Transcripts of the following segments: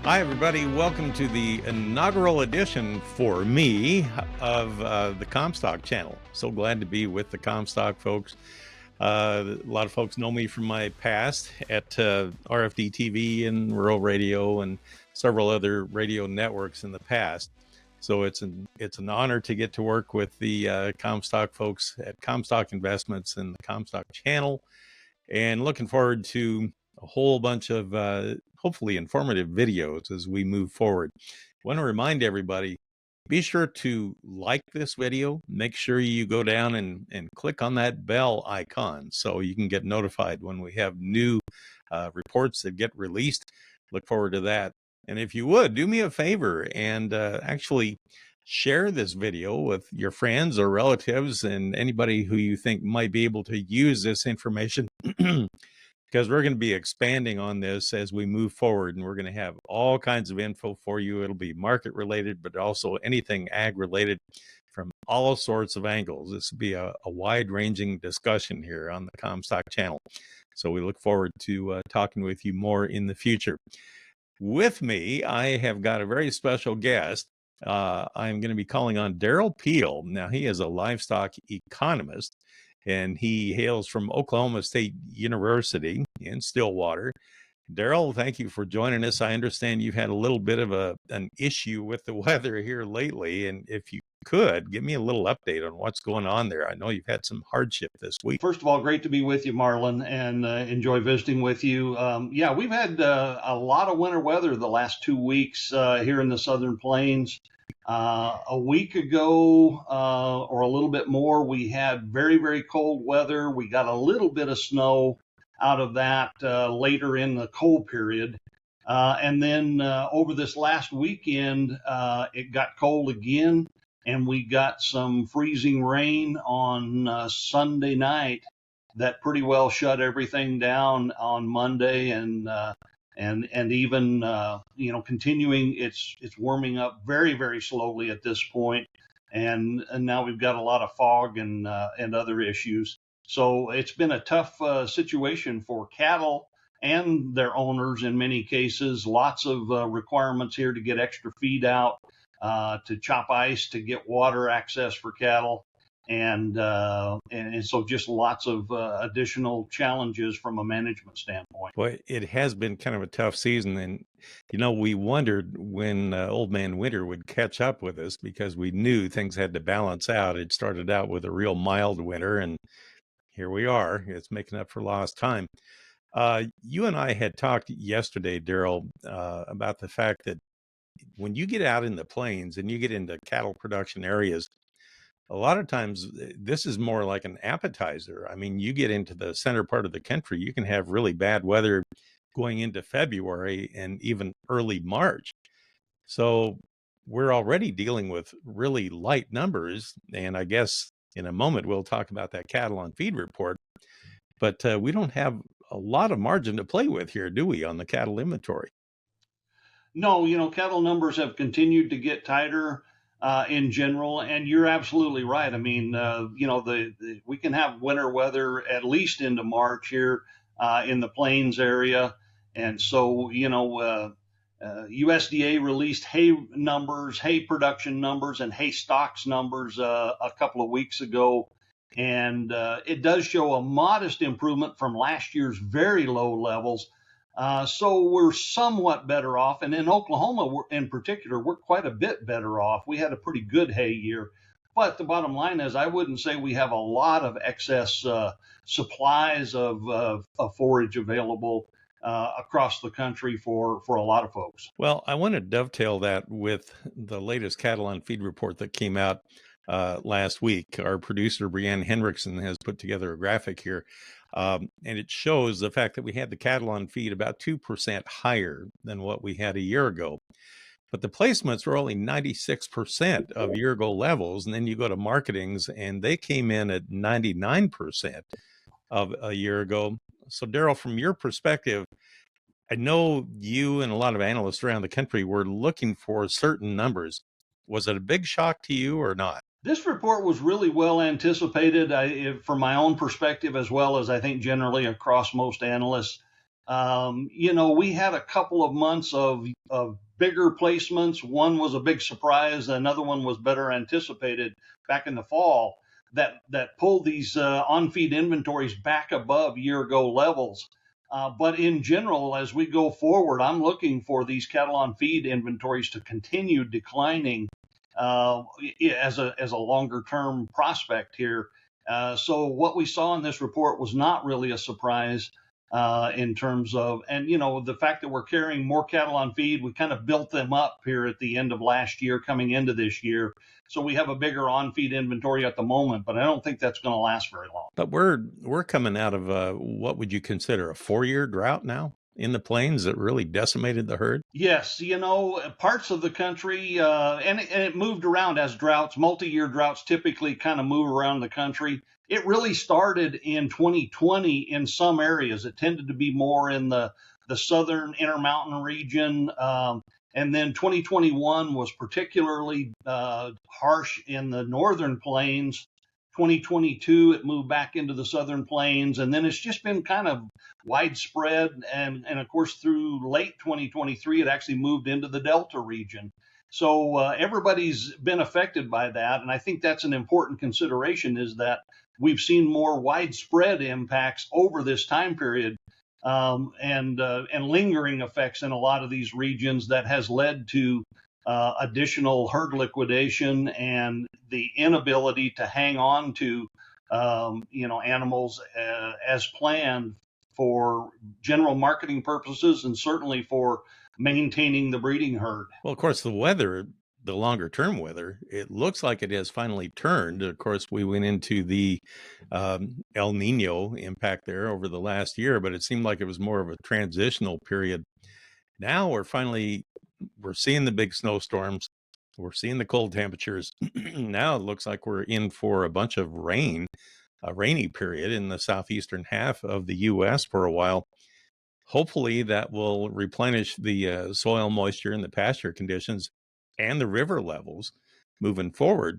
Hi, everybody. Welcome to the inaugural edition for me of the CommStock channel. So glad to be with the CommStock folks. A lot of folks know me from my past at RFD TV and Rural Radio and several other radio networks in the past. So it's an honor to get to work with the CommStock folks at CommStock Investments and the CommStock channel, and looking forward to a whole bunch of hopefully informative videos as we move forward. I want to remind everybody, be sure to like this video. Make sure you go down and click on that bell icon so you can get notified when we have new reports that get released. Look forward to that. And if you would, do me a favor and actually share this video with your friends or relatives and anybody who you think might be able to use this information. Because we're going to be expanding on this as we move forward, and we're going to have all kinds of info for you. It'll be market related, but also anything ag related from all sorts of angles. This will be a wide ranging discussion here on the CommStock channel. So we look forward to talking with you more in the future. With me, I have got a very special guest. I'm going to be calling on Derrell Peel. Now, he is a livestock economist, and he hails from Oklahoma State University in Stillwater. Derrell, thank you for joining us. I understand you've had a little bit of an issue with the weather here lately, and if you could, give me a little update on what's going on there. I know you've had some hardship this week. First of all, great to be with you, Marlin, and enjoy visiting with you. Yeah, we've had a lot of winter weather the last 2 weeks here in the Southern Plains. A week ago, or a little bit more, we had very, very cold weather. We got a little bit of snow out of that later in the cold period. And then over this last weekend, it got cold again, and we got some freezing rain on Sunday night that pretty well shut everything down on Monday, and even continuing. It's warming up very, very slowly at this point, and now we've got a lot of fog and other issues. So it's been a tough situation for cattle and their owners in many cases. Lots of requirements here to get extra feed out, to chop ice, to get water access for cattle. And so just lots of additional challenges from a management standpoint. Boy, it has been kind of a tough season. And, we wondered when Old Man Winter would catch up with us, because we knew things had to balance out. It started out with a real mild winter, and here we are. It's making up for lost time. You and I had talked yesterday, Derrell, about the fact that when you get out in the plains and you get into cattle production areas, a lot of times this is more like an appetizer. I mean, you get into the center part of the country, you can have really bad weather going into February and even early March. So we're already dealing with really light numbers. And I guess in a moment, we'll talk about that cattle on feed report. But we don't have a lot of margin to play with here, do we, on the cattle inventory? No, cattle numbers have continued to get tighter in general, and you're absolutely right. I mean, we can have winter weather at least into March here in the plains area, and so USDA released hay numbers, hay production numbers, and hay stocks numbers a couple of weeks ago, and it does show a modest improvement from last year's very low levels. So we're somewhat better off. And in Oklahoma, in particular, we're quite a bit better off. We had a pretty good hay year. But the bottom line is, I wouldn't say we have a lot of excess supplies of forage available across the country for a lot of folks. Well, I want to dovetail that with the latest cattle on feed report that came out last week. Our producer, Brianne Hendrickson, has put together a graphic here. And it shows the fact that we had the cattle on feed about 2% higher than what we had a year ago. But the placements were only 96% of year ago levels. And then you go to marketings, and they came in at 99% of a year ago. So, Derrell, from your perspective, I know you and a lot of analysts around the country were looking for certain numbers. Was it a big shock to you or not? This report was really well anticipated from my own perspective, as well as I think generally across most analysts. We had a couple of months of bigger placements. One was a big surprise. Another one was better anticipated back in the fall that pulled these on-feed inventories back above year-ago levels. But in general, as we go forward, I'm looking for these cattle on feed inventories to continue declining as a longer term prospect here. So what we saw in this report was not really a surprise in terms of, and the fact that we're carrying more cattle on feed, we kind of built them up here at the end of last year, coming into this year. So we have a bigger on feed inventory at the moment, but I don't think that's going to last very long. But we're coming out of what would you consider a 4-year drought now in the plains that really decimated the herd? Yes, parts of the country, and it moved around as droughts, multi-year droughts typically kind of move around the country. It really started in 2020 in some areas. It tended to be more in the southern Intermountain region. And then 2021 was particularly harsh in the northern plains. 2022, it moved back into the southern plains, and then it's just been kind of widespread. And of course, through late 2023, it actually moved into the Delta region. So everybody's been affected by that. And I think that's an important consideration, is that we've seen more widespread impacts over this time period, and lingering effects in a lot of these regions that has led to additional herd liquidation and the inability to hang on to animals as planned for general marketing purposes, and certainly for maintaining the breeding herd. Well, of course, the weather, the longer term weather, it looks like it has finally turned. Of course, we went into the El Nino impact there over the last year, but it seemed like it was more of a transitional period. Now we're seeing the big snowstorms. We're seeing the cold temperatures. Now it looks like we're in for a bunch of rain, a rainy period in the southeastern half of the U.S. for a while. Hopefully that will replenish the soil moisture and the pasture conditions and the river levels moving forward.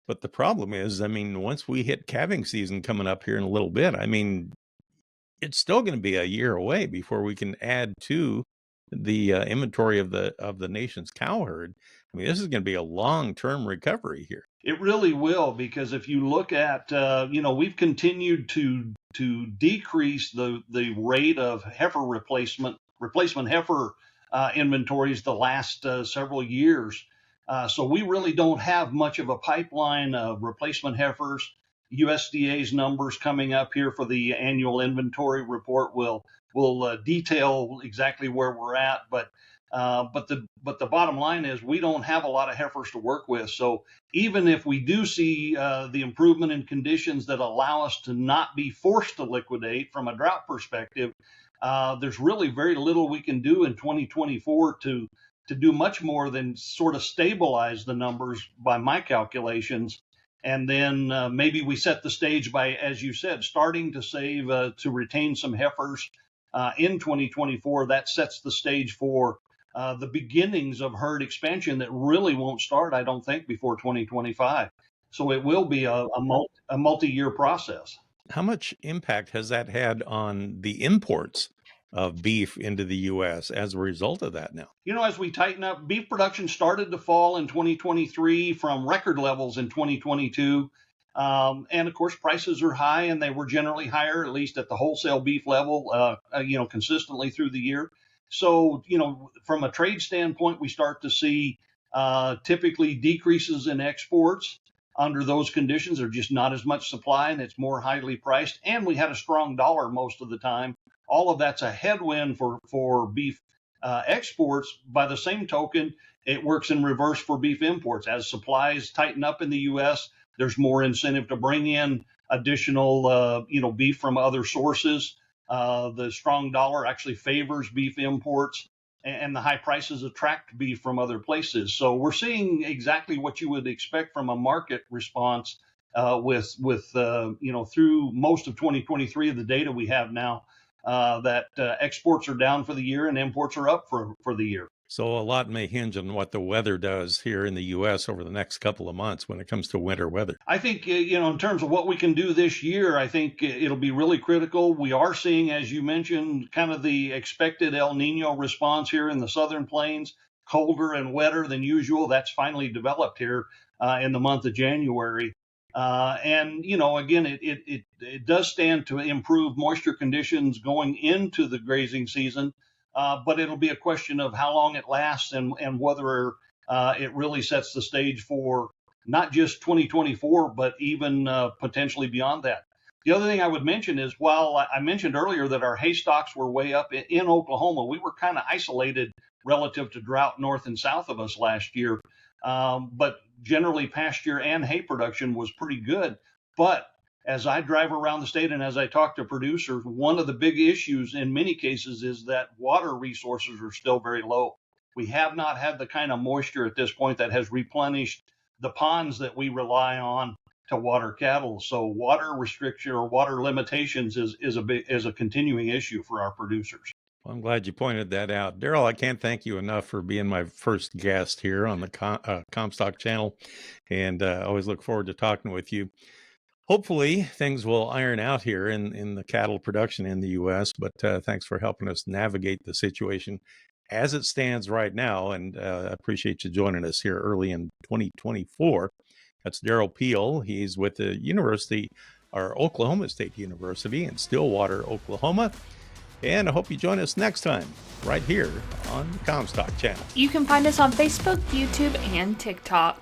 But the problem is, once we hit calving season coming up here in a little bit, it's still going to be a year away before we can add to the inventory of the nation's cow herd. This is going to be a long-term recovery here. It really will, because if you look at, we've continued to decrease the rate of heifer replacement heifer inventories the last several years. So we really don't have much of a pipeline of replacement heifers. USDA's numbers coming up here for the annual inventory report will detail exactly where we're at, but the bottom line is we don't have a lot of heifers to work with. So even if we do see the improvement in conditions that allow us to not be forced to liquidate from a drought perspective, there's really very little we can do in 2024 to do much more than sort of stabilize the numbers by my calculations. And then maybe we set the stage by, as you said, starting to save to retain some heifers in 2024. That sets the stage for the beginnings of herd expansion that really won't start, I don't think, before 2025. So it will be a multi-year process. How much impact has that had on the imports of beef into the U.S. as a result of that now? As we tighten up, beef production started to fall in 2023 from record levels in 2022. And of course, prices are high, and they were generally higher, at least at the wholesale beef level, consistently through the year. So, from a trade standpoint, we start to see typically decreases in exports. Under those conditions, there's just not as much supply, and it's more highly priced. And we had a strong dollar most of the time. All of that's a headwind for beef exports. By the same token, it works in reverse for beef imports. As supplies tighten up in the U.S., there's more incentive to bring in additional, beef from other sources. The strong dollar actually favors beef imports, and the high prices attract beef from other places. So we're seeing exactly what you would expect from a market response with through most of 2023, the data we have now, that exports are down for the year and imports are up for the year. So a lot may hinge on what the weather does here in the U.S. over the next couple of months when it comes to winter weather. I think, in terms of what we can do this year, I think it'll be really critical. We are seeing, as you mentioned, kind of the expected El Nino response here in the southern plains, colder and wetter than usual. That's finally developed here in the month of January. And, again, it does stand to improve moisture conditions going into the grazing season, but it'll be a question of how long it lasts and whether it really sets the stage for not just 2024, but even potentially beyond that. The other thing I would mention is, while I mentioned earlier that our hay stocks were way up in Oklahoma, we were kind of isolated relative to drought north and south of us last year. But generally, pasture and hay production was pretty good. But as I drive around the state and as I talk to producers, one of the big issues in many cases is that water resources are still very low. We have not had the kind of moisture at this point that has replenished the ponds that we rely on to water cattle. So water restriction or water limitations is a continuing issue for our producers. Well, I'm glad you pointed that out. Derrell, I can't thank you enough for being my first guest here on the CommStock channel, and I always look forward to talking with you. Hopefully, things will iron out here in the cattle production in the U.S., but thanks for helping us navigate the situation as it stands right now, and I appreciate you joining us here early in 2024. That's Derrell Peel. He's with the university, or Oklahoma State University in Stillwater, Oklahoma. And I hope you join us next time, right here on the CommStock channel. You can find us on Facebook, YouTube, and TikTok.